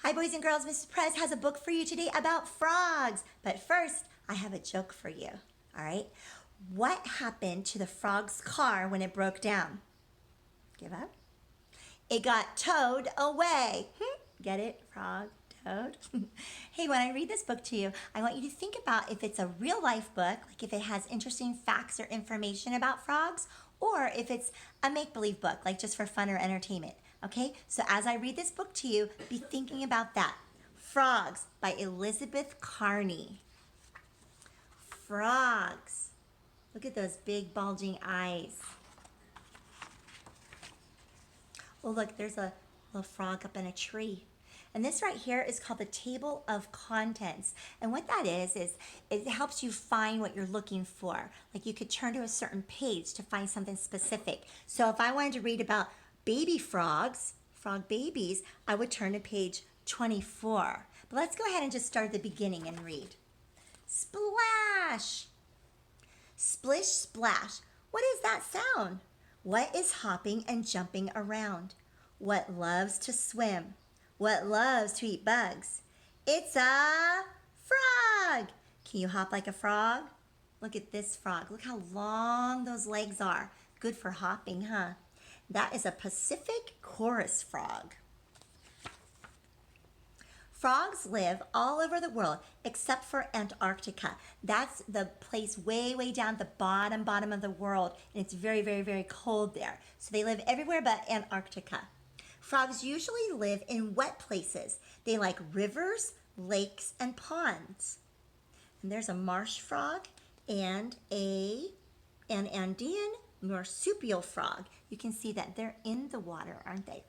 Hi, boys and girls. Mrs. Perez has a book for you today about frogs. But first, I have a joke for you. All right? What happened to the frog's car when it broke down? Give up? It got towed away. Get it? Frog, toad. Hey, when I read this book to you, I want you to think about if it's a real life book, like if it has interesting facts or information about frogs, or if it's a make-believe book, like just for fun or entertainment. Okay, so as I read this book to you, be thinking about that. Frogs by Elizabeth Carney. Frogs. Look at those big bulging eyes. Oh, look, there's a little frog up in a tree. And this right here is called the table of contents. And what that is it helps you find what you're looking for. Like you could turn to a certain page to find something specific. So if I wanted to read about baby frogs, frog babies, I would turn to page 24. But let's go ahead and just start at the beginning and read. Splash! Splish, splash. What is that sound? What is hopping and jumping around? What loves to swim? What loves to eat bugs? It's a frog! Can you hop like a frog? Look at this frog. Look how long those legs are. Good for hopping, huh? That is a Pacific chorus frog. Frogs live all over the world except for Antarctica. That's the place way, way down at the bottom of the world, and it's very, very, very cold there. So they live everywhere but Antarctica. Frogs usually live in wet places. They like rivers, lakes, and ponds. And there's a marsh frog and an Andean marsupial frog. You can see that they're in the water, aren't they?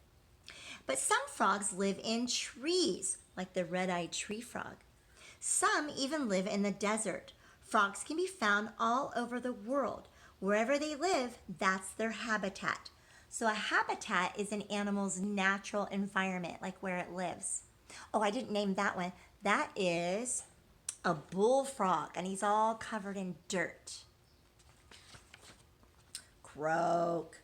But some frogs live in trees, like the red-eyed tree frog. Some even live in the desert. Frogs can be found all over the world. Wherever they live, that's their habitat. So a habitat is an animal's natural environment, like where it lives. Oh, I didn't name that one. That is a bullfrog, and he's all covered in dirt. Croak.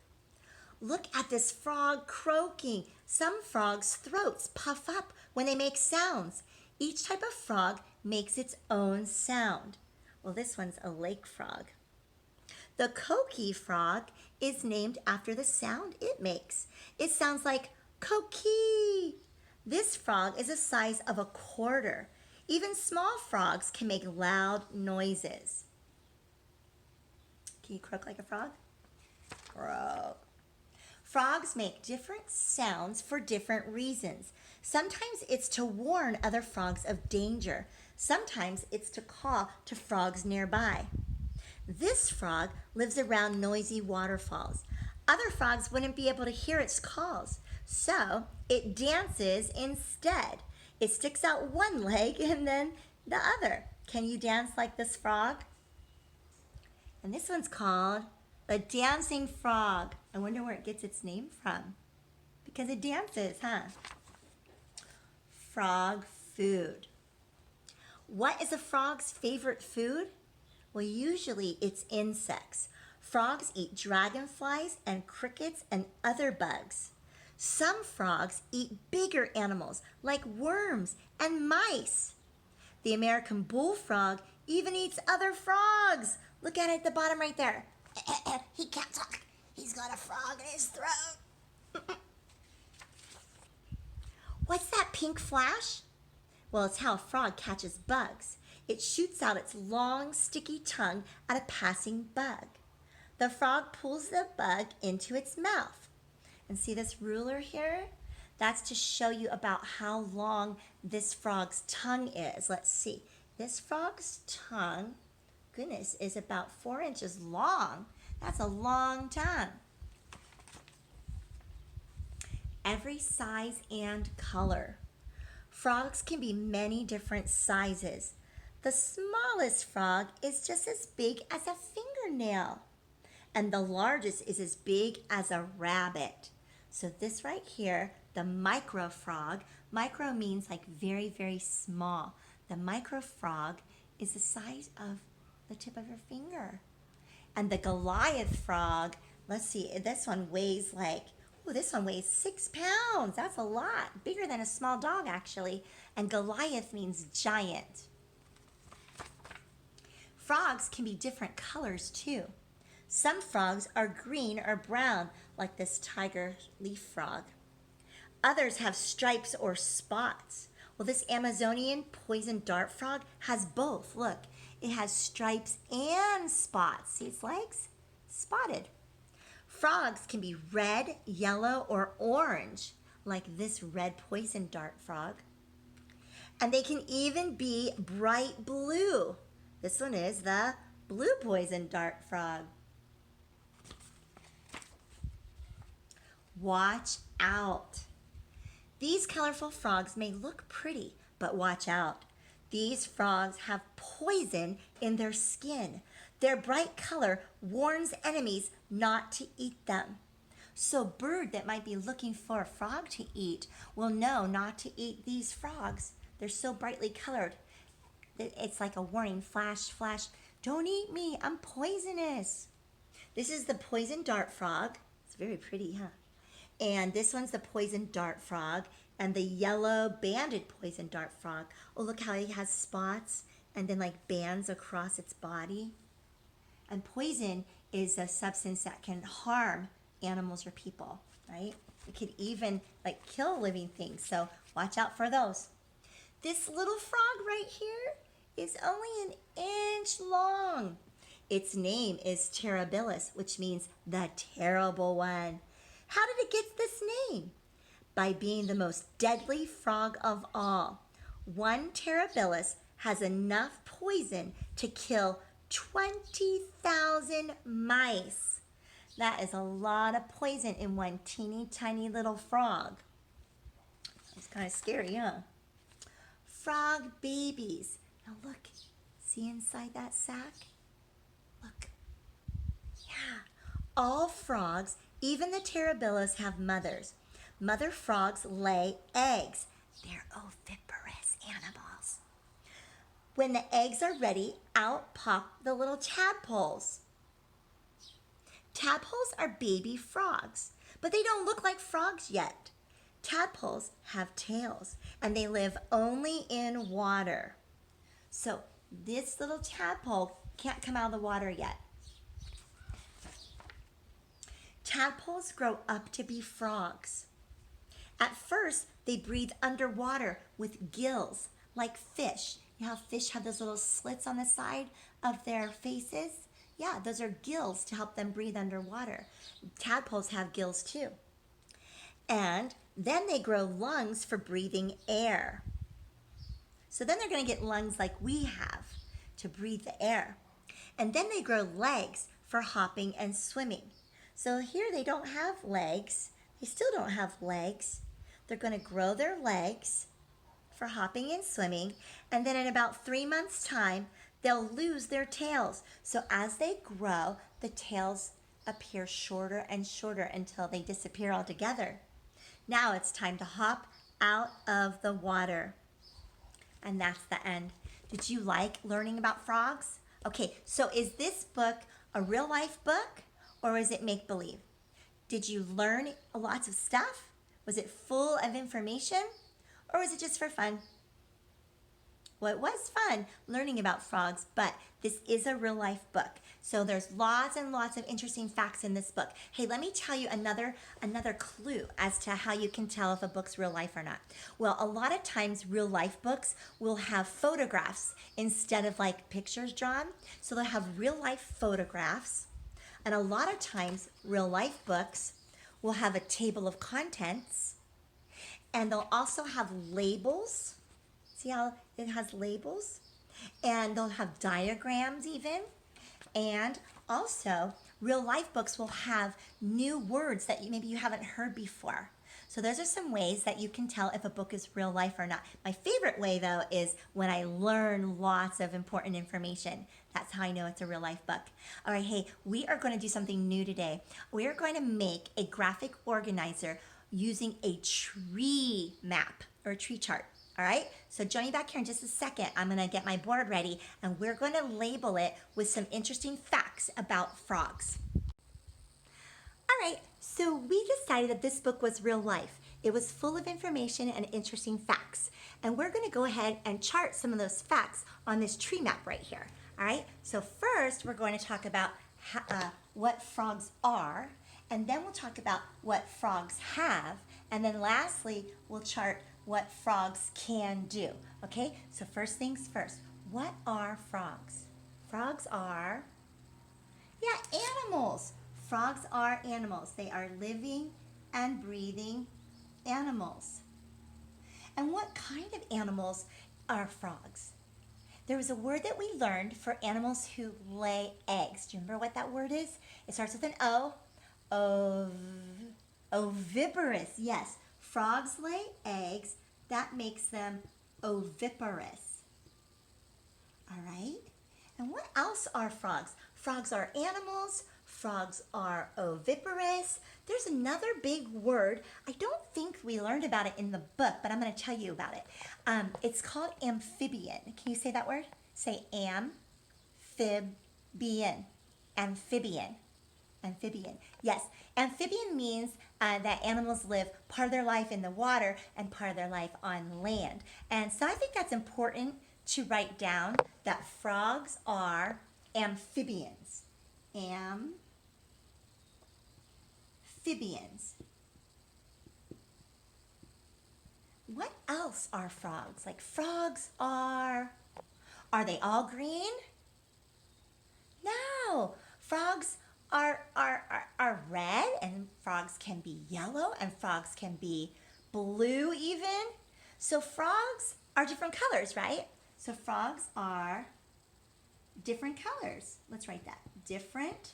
Look at this frog croaking. Some frogs' throats puff up when they make sounds. Each type of frog makes its own sound. Well, this one's a lake frog. The coqui frog is named after the sound it makes. It sounds like coqui. This frog is the size of a quarter. Even small frogs can make loud noises. Can you croak like a frog? Croak. Frogs make different sounds for different reasons. Sometimes it's to warn other frogs of danger. Sometimes it's to call to frogs nearby. This frog lives around noisy waterfalls. Other frogs wouldn't be able to hear its calls, so it dances instead. It sticks out one leg and then the other. Can you dance like this frog? And this one's called the dancing frog. I wonder where it gets its name from. Because it dances, huh? Frog food. What is a frog's favorite food? Well, usually it's insects. Frogs eat dragonflies and crickets and other bugs. Some frogs eat bigger animals like worms and mice. The American bullfrog even eats other frogs. Look at it at the bottom right there. He can't talk. He's got a frog in his throat. What's that pink flash? Well, it's how a frog catches bugs. It shoots out its long, sticky tongue at a passing bug. The frog pulls the bug into its mouth. And see this ruler here? That's to show you about how long this frog's tongue is. Let's see. This frog's tongue, goodness, is about 4 inches long. That's a long tongue. Every size and color. Frogs can be many different sizes. The smallest frog is just as big as a fingernail. And the largest is as big as a rabbit. So this right here, the micro frog, micro means like very, very small. The micro frog is the size of the tip of your finger. And the Goliath frog, let's see, this one weighs like Oh, this one weighs 6 pounds. That's a lot. Bigger than a small dog, actually. And Goliath means giant. Frogs can be different colors, too. Some frogs are green or brown, like this tiger leaf frog. Others have stripes or spots. Well, this Amazonian poison dart frog has both. Look, it has stripes and spots. See its legs? Spotted. Frogs can be red, yellow, or orange, like this red poison dart frog. And they can even be bright blue. This one is the blue poison dart frog. Watch out. These colorful frogs may look pretty, but watch out. These frogs have poison in their skin. Their bright color warns enemies not to eat them. So a bird that might be looking for a frog to eat will know not to eat these frogs. They're so brightly colored. It's like a warning, flash, flash. Don't eat me, I'm poisonous. This is the poison dart frog. It's very pretty, huh? And this one's the poison dart frog and the yellow banded poison dart frog. Oh, look how he has spots and then like bands across its body. And poison is a substance that can harm animals or people, right? It could even like kill living things. So watch out for those. This little frog right here is only an inch long. Its name is Terribilis, which means the terrible one. How did it get this name? By being the most deadly frog of all. One Terribilis has enough poison to kill 20,000 mice. That is a lot of poison in one teeny tiny little frog. It's kind of scary, huh? Frog babies. Now look, see inside that sack? Look. Yeah, all frogs, even the Terribilis, have mothers. Mother frogs lay eggs. They're oviparous animals. When the eggs are ready, out pop the little tadpoles. Tadpoles are baby frogs, but they don't look like frogs yet. Tadpoles have tails, and they live only in water. So this little tadpole can't come out of the water yet. Tadpoles grow up to be frogs. At first, they breathe underwater with gills, like fish. You know how fish have those little slits on the side of their faces? Yeah, those are gills to help them breathe underwater. Tadpoles have gills too. And then they grow lungs for breathing air. So then they're going to get lungs like we have to breathe the air. And then they grow legs for hopping and swimming. So here they don't have legs. They still don't have legs. They're going to grow their legs for hopping and swimming. And then in about 3 months' time, they'll lose their tails. So as they grow, the tails appear shorter and shorter until they disappear altogether. Now it's time to hop out of the water. And that's the end. Did you like learning about frogs? Okay, so is this book a real life book or is it make-believe? Did you learn lots of stuff? Was it full of information or was it just for fun? Well, it was fun learning about frogs, but this is a real life book. So there's lots and lots of interesting facts in this book. Hey, let me tell you another clue as to how you can tell if a book's real life or not. Well, a lot of times real life books will have photographs instead of like pictures drawn. So they'll have real life photographs. And a lot of times real life books will have a table of contents. And they'll also have labels. See how it has labels? And they'll have diagrams even. And also, real life books will have new words that maybe you haven't heard before. So those are some ways that you can tell if a book is real life or not. My favorite way, though, is when I learn lots of important information. That's how I know it's a real life book. All right, hey, we are going to do something new today. We are going to make a graphic organizer using a tree map or a tree chart. All right, so join me back here in just a second. I'm going to get my board ready and we're going to label it with some interesting facts about frogs. All right, So we decided that this book was real life. It was full of information and interesting facts. And we're going to go ahead and chart some of those facts on this tree map right here. All right, so first we're going to talk about what frogs are, and then we'll talk about what frogs have, and then lastly we'll chart what frogs can do. Okay, so first things first, what are frogs? Frogs are, animals. Frogs are animals. They are living and breathing animals. And what kind of animals are frogs? There was a word that we learned for animals who lay eggs. Do you remember what that word is? It starts with an O. Oviparous. Yes, frogs lay eggs. That makes them oviparous. All right? And what else are frogs? Frogs are animals. Frogs are oviparous. There's another big word. I don't think we learned about it in the book, but I'm going to tell you about it. It's called amphibian. Can you say that word? Say amphibian. Amphibian. Amphibian. Yes, amphibian means that animals live part of their life in the water and part of their life on land. And so I think that's important to write down that frogs are amphibians. Amphibians. What else are frogs? Like frogs are they all green? No, frogs are red, and frogs can be yellow, and frogs can be blue even. So frogs are different colors, right? So frogs are different colors. Let's write that. Different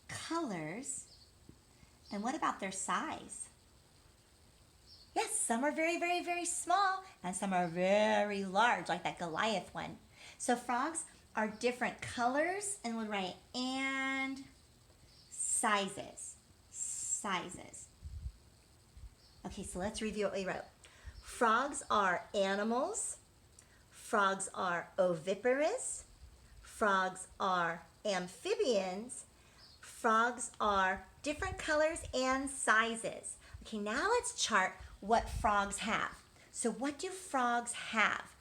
colors. And what about their size? Yes, some are very, very, very small, and some are very large, like that Goliath one. So frogs are different colors, and we'll write and sizes. Sizes. Okay, so let's review what we wrote. Frogs are animals. Frogs are oviparous. Frogs are amphibians. Frogs are different colors and sizes. Okay, now let's chart what frogs have. So what do frogs have?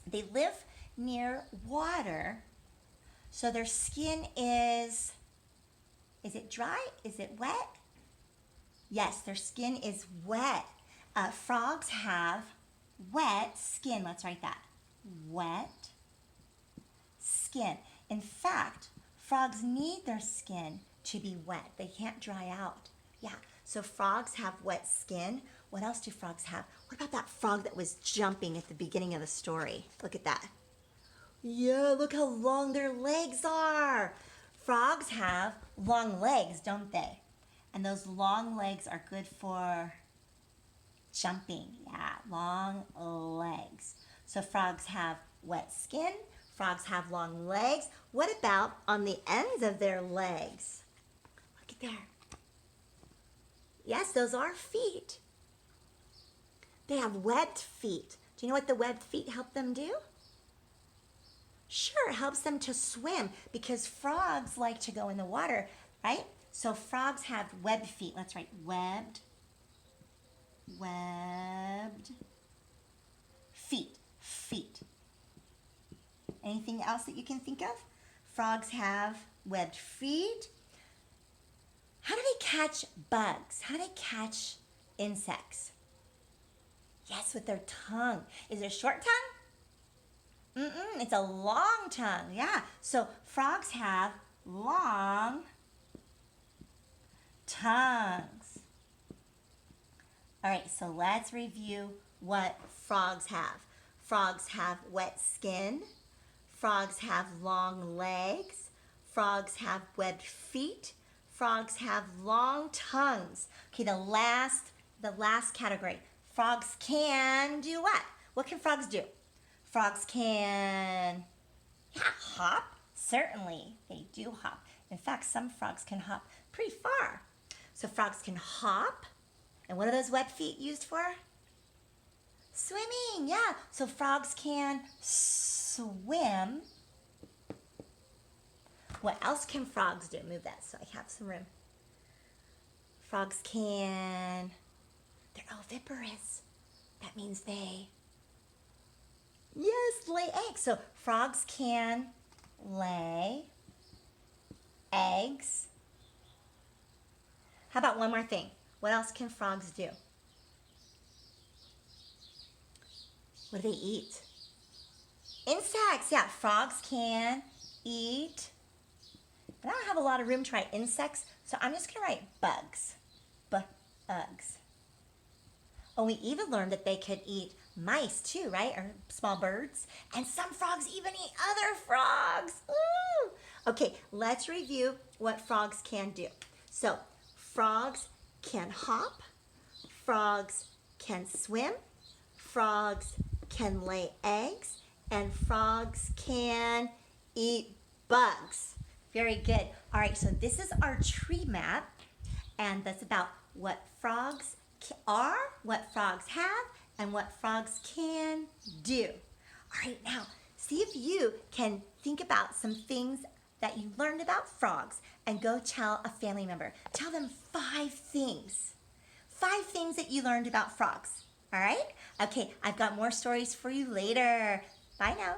They live near water, so their skin is it dry? Is it wet? Yes, their skin is wet. Frogs have wet skin. Let's write that. Wet skin. In fact, frogs need their skin to be wet. They can't dry out. Yeah, so frogs have wet skin. What else do frogs have? What about that frog that was jumping at the beginning of the story? Look at that. Yeah, look how long their legs are. Frogs have long legs, don't they? And those long legs are good for jumping. Yeah, long legs. So frogs have wet skin. Frogs have long legs. What about on the ends of their legs? Look at there. Yes, those are feet. They have webbed feet. Do you know what the webbed feet help them do? Sure, it helps them to swim because frogs like to go in the water, right? So frogs have webbed feet. Let's write webbed feet. Anything else that you can think of? Frogs have webbed feet. How do they catch bugs? How do they catch insects? Yes, with their tongue. Is it a short tongue? It's a long tongue. Yeah, so frogs have long tongues. All right, so let's review what frogs have. Frogs have wet skin. Frogs have long legs. Frogs have webbed feet. Frogs have long tongues. Okay, the last category. Frogs can do what? What can frogs do? Frogs can hop. Certainly, they do hop. In fact, some frogs can hop pretty far. So frogs can hop. And what are those wet feet used for? Swimming, yeah. So frogs can swim. What else can frogs do? Move that so I have some room. Frogs can, they're oviparous. That means they, yes, lay eggs. So frogs can lay eggs. How about one more thing? What else can frogs do? What do they eat? Insects. Yeah, frogs can eat. And I don't have a lot of room to write insects, so I'm just going to write bugs. Bugs. Oh, we even learned that they could eat mice too, right? Or small birds. And some frogs even eat other frogs. Ooh. Okay, let's review what frogs can do. So, frogs can hop. Frogs can swim. Frogs can lay eggs. And frogs can eat bugs. Very good. All right, so this is our tree map. And that's about what frogs are, what frogs have, and what frogs can do. All right, now see if you can think about some things that you learned about frogs and go tell a family member. Tell them 5 things. 5 things that you learned about frogs. All right? Okay, I've got more stories for you later. Bye now.